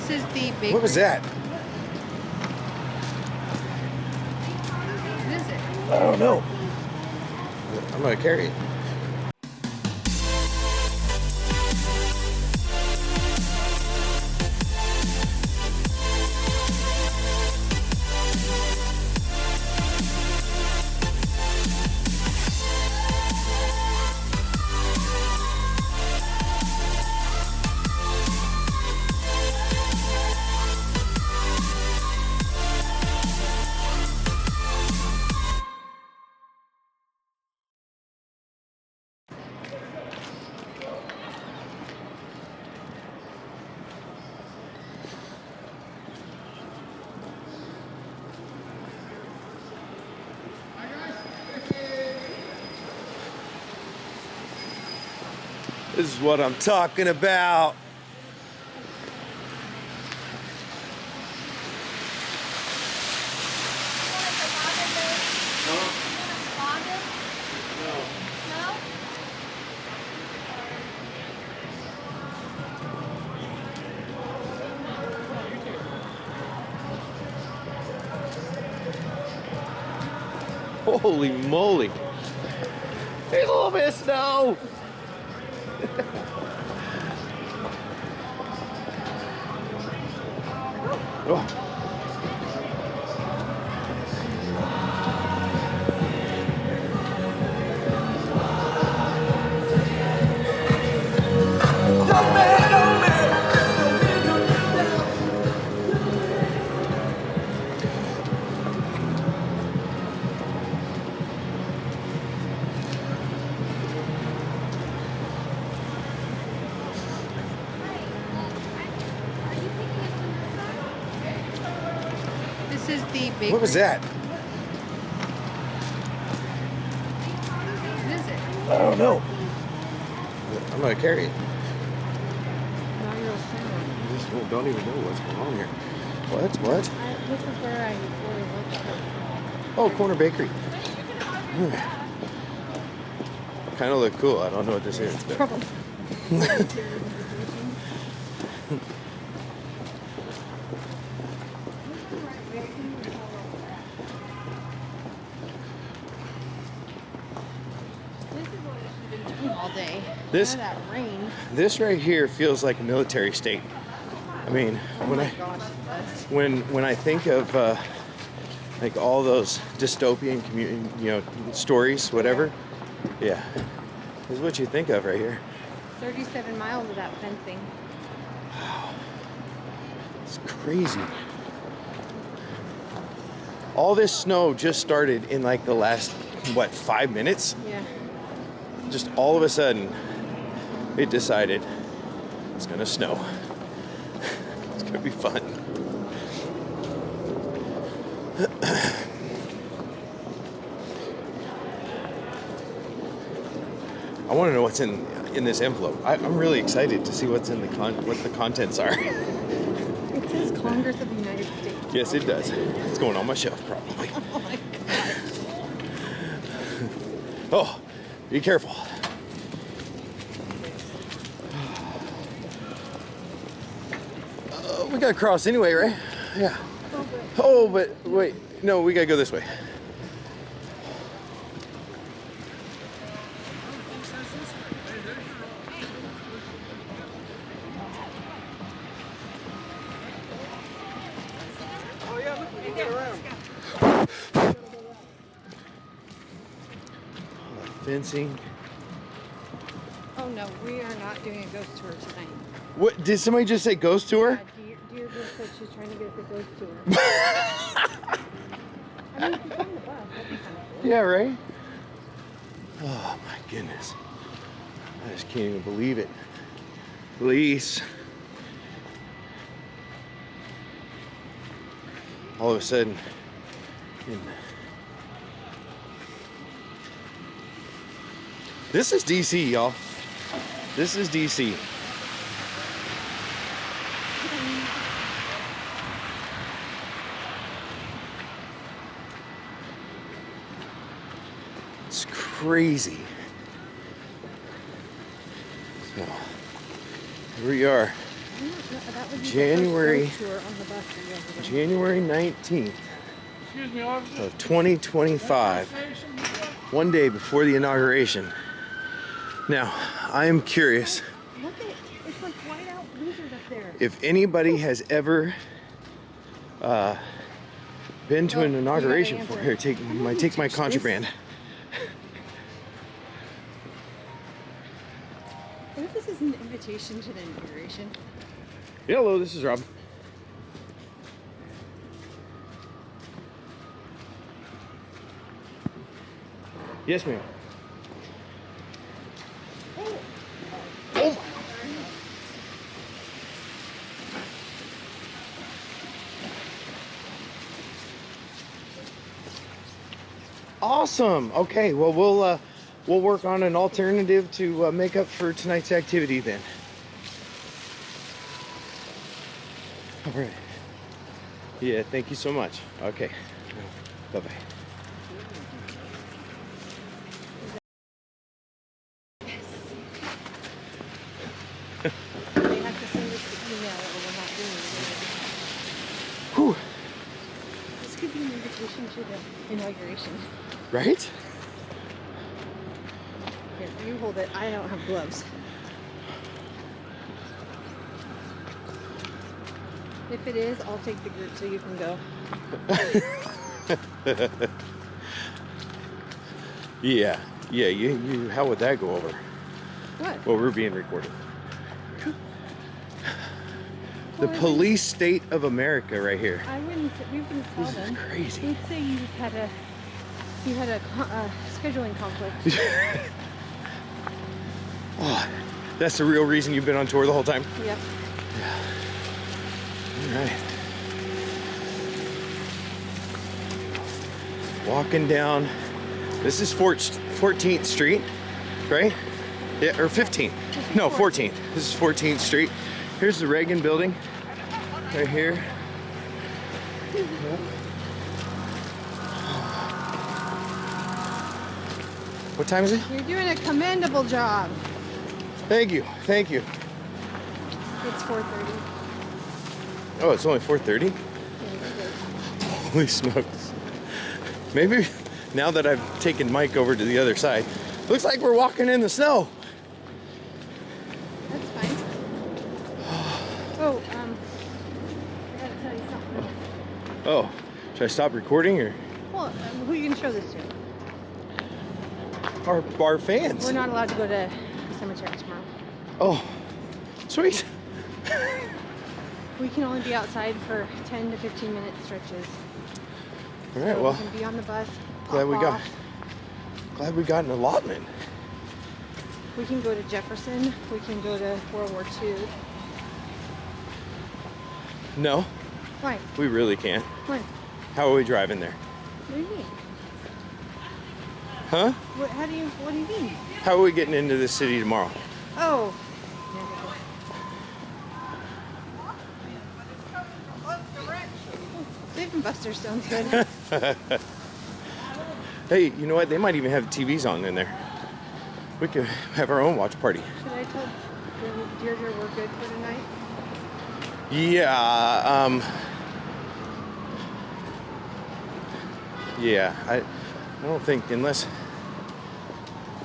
This is the bakery. What was that? What is it? I don't know. I'm gonna carry it. This is what I'm talking about. Holy moly. There's a little bit of snow. Oh. This is the bakery. What was that? What is it? I don't know. I'm gonna carry it. Inaugural I just don't even know what's going on here. What? This is where I looked. Oh, Corner Bakery. Kind of look cool. I don't know what this is. But... Probably. All day. This that rain. This right here feels like a military state. I mean, when I think of like all those dystopian stories, whatever. Yeah, this is what you think of right here. 37 miles of that fencing. Wow, it's crazy. All this snow just started in like the last 5 minutes? Yeah. Just all of a sudden, it decided it's gonna snow. It's gonna be fun. I want to know what's in this envelope. I'm really excited to see what's in what the contents are. It says Congress of the United States. Yes, it does. It's going on my shelf probably. Oh my god. Oh, be careful. We gotta cross anyway, right? Yeah. Oh, but wait. No, we gotta go this way. Fencing. Oh no, we are not doing a ghost tour tonight. What did somebody just say? Ghost tour? Dear just said she's trying to get us a ghost tour. I mean, she's on the bus. That'd be kind of cool. Yeah, right? Oh my goodness. I just can't even believe it. Police. All of a sudden, this is DC, y'all. This is DC. It's crazy. So, here we are. That would be January- the first tour on the bus that you ever did. January 19th Excuse me, officer. of 2025. One day before the inauguration. Now, I am curious Look at it. It's like white out lizard up there. if anybody has ever been to an You inauguration gotta before. answer. Here, take my contraband. What if this is an invitation to the inauguration? Hello, this is Rob. Yes, ma'am. Oh. Awesome. Okay, well we'll work on an alternative to make up for tonight's activity then. All right. Yeah, thank you so much. Okay. Bye-bye. They have to send us the email that we're not doing it. Whew. This could be an invitation to the inauguration. Right? Here, you hold it. I don't have gloves. If it is, I'll take the group so you can go. Yeah. Yeah, you how would that go over? What? Well, we're being recorded. The Well, police state of America right here. I wouldn't. We wouldn't tell This is them. crazy. We'd say you just had a scheduling conflict. Oh, that's the real reason you've been on tour the whole time? Yep. All right. Walking down. This is 14th Street, right? Yeah, or 15th. No, 14th. This is 14th Street. Here's the Reagan building. Right here. What time is it? You're doing a commendable job. Thank you. Thank you. It's 4:30. Oh, it's only 4:30? Holy smokes. Maybe now that I've taken Mike over to the other side, looks like we're walking in the snow. That's fine. Oh, I gotta tell you something else. Oh, should I stop recording or Well, who are you gonna show this to? our fans? We're not allowed to go to the cemetery tomorrow. Oh, sweet. We can only be outside for 10 to 15 minute stretches. All right, So well, we can be on the bus. glad we hop got off. an allotment. We can go to Jefferson. We can go to World War II. No, Why? we really can't. Why? How are we driving there? What do you mean? Huh? What do you mean? How are we getting into this city tomorrow? Oh. Dave and Buster sounds good. Hey, you know what? They might even have TVs on in there. We could have our own watch party. Should I tell Deirdre we're good for tonight? Yeah, yeah, I don't think unless,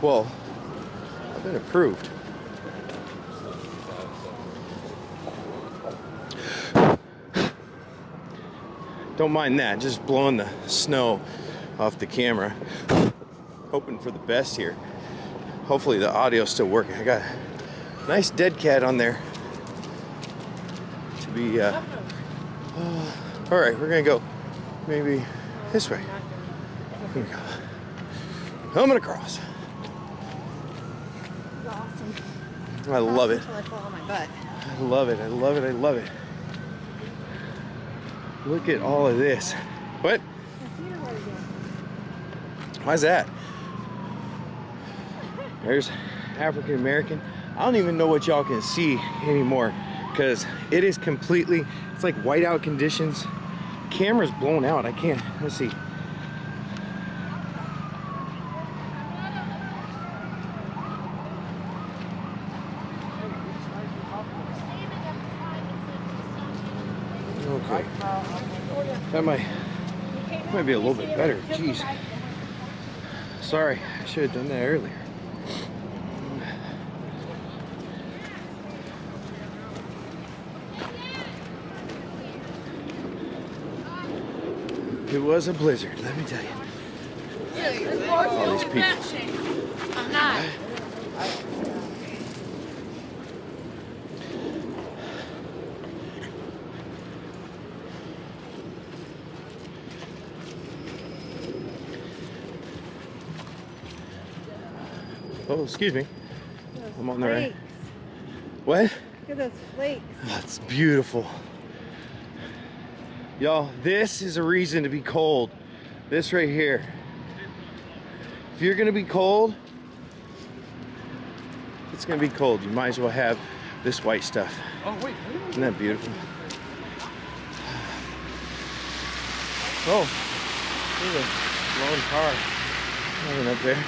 well, I've been approved. Don't mind that, just blowing the snow off the camera. Hoping for the best here. Hopefully the audio's still working. I got a nice dead cat on there to be, all right, we're gonna go maybe this way. Here we go. Coming across. Awesome. I love it. Until I fall on my butt. I love it. I love it. I love it. Look at all of this. What? Why's that? There's African American. I don't even know what y'all can see anymore because it is completely, it's like whiteout conditions. Camera's blown out. I can't, let's see. Okay. That might be a little bit better. Jeez. Sorry, I should have done that earlier. It was a blizzard, let me tell you. All these people. I'm not. Oh, excuse me. I'm on the right. Flakes. What? Look at those flakes. That's beautiful. Y'all, this is a reason to be cold. This right here. If you're gonna be cold, it's gonna be cold. You might as well have this white stuff. Oh, wait. Isn't that beautiful? Oh, there's a lone car coming up there.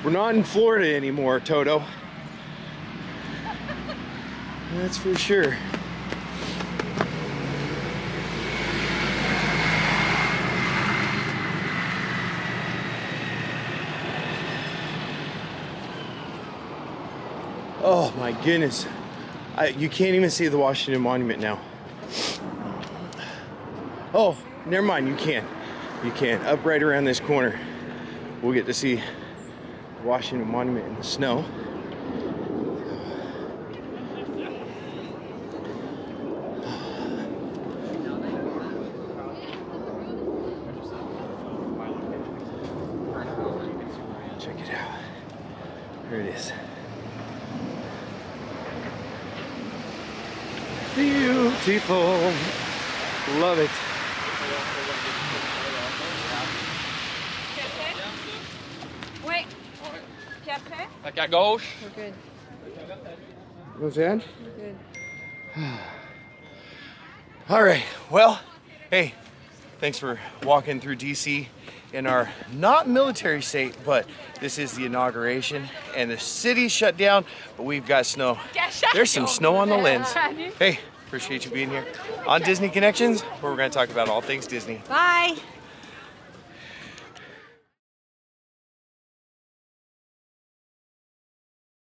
We're not in Florida anymore, Toto. That's for sure. Oh my goodness. You can't even see the Washington Monument now. Oh, never mind, you can. You can. Up right around this corner, we'll get to see the Washington Monument in the snow. Check it out. There it is. Beautiful. Love it. Wait. Café? Like à gauche. We're good. What's that? We're good. All right. Well, hey, thanks for walking through DC in our not military state, but this is the inauguration and the city's shut down, but we've got snow. There's some snow on the lens. Hey, appreciate you being here on Disney Connections, where we're going to talk about all things Disney. Bye.